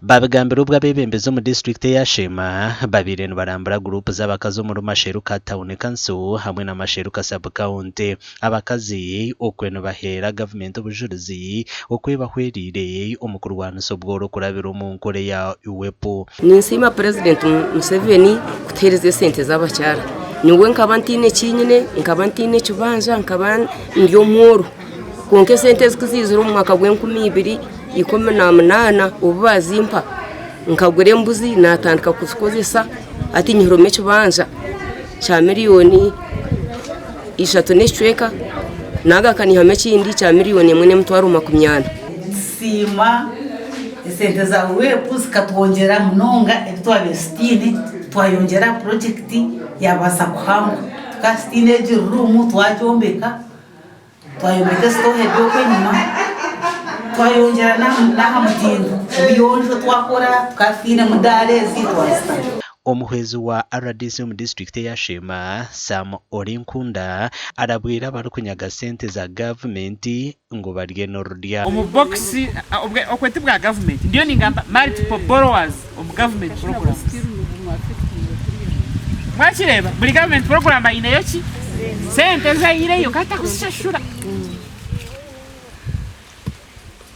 babigambira ubwo abebembezi mu district ya Sheema babiri barambara group z'abakazi mu masheru ka town council hamwe na masheru ka sub county abakazi okweno bahera government obujuruzi okwebahwerire omukurwana sobworo kurabira mu nkore ya UWEP. Ninsima President Museveni kutereze sente z'abacyara niwe nkabantine kinyine nkabantine kibanja nkaban ndyo mworo konke sente zikuzizira mu mwaka w'2018 ubazimpa nkagure mbuzi natandika kuzikozesa ati nyirome kibanja cha miliyoni 3 n'icweka nagakani hame kindi cha miliyoni 1.80 sima sente za UWEP zikatwongera munonga ebitwabesitine twayongera project yabasa kuhanga tukasitine jirumu twajombeka twayombeka stohe byokwenyuma twayongera na mutindo biyonjo twakora tukafine mudalezi twasta. Omuhezi wa RDC mu district ya Sheema Sam Orinkunda arabwira barukunyaga sente za government ngo barye nordia omubox okwete bwa government ndio ningamba multiple borrowers of government program mwachireba buri government program inayo ki sente za ile yo kata kusashura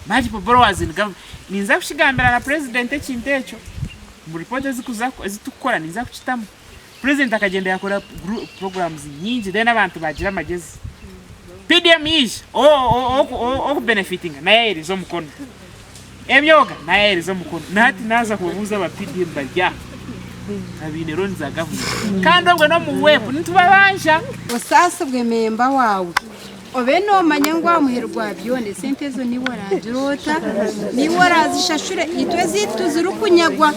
multiple borrowers in government ninza kushigambira na president ekintecho muri project zitukora ninza kuchitamu president akagenda yakora programs nyingi then abantu bagira magezi PDM is o benefiting na yeri zo mukono emyoga na yeri zo mukono nati naza kubuza aba PDM barya abine za government kandi ngwe no mu UWEP ntubabanja osasa bwememba wawe obeno manyangwa muherwa byonde sente zo ni warajirota ni warazishashure itwe zitu zirukunyagwa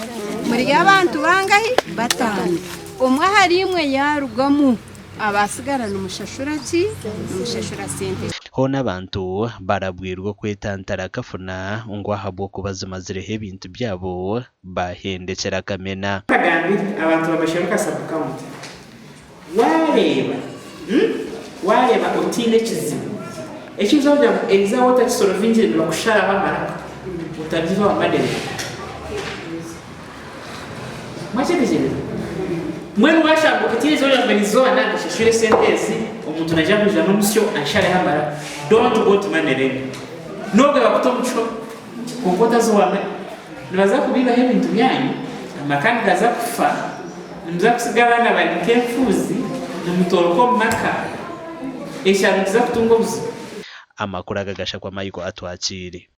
muri abantu bangahi batanu umwe hari imwe yarugamu abasigarana umushashura ki umushashura sente hona abantu barabwirwa kwetantara kafuna ngo ahabwo kubazimazirehe ibintu byabo bahendekera kamena kagambi abantu babasharuka sub county wareba utine kizibu ekizo bya exawota kisorovinje bakushara bamara utajiva wa madeni mwachekejele mwenu washambo kitire zo yambenizo ananga shishure sentesi omuntu najambo jano musyo ashare hamara don't go to manere noge bakutomucho kokota zo wame nibaza kubiba hebintu byanyu amakandi gaza kufa nimza kusigara na bali kefuzi n'umutoroko maka eshabiza kutungobuzi amakuru agagasha kwa mayiko atwakire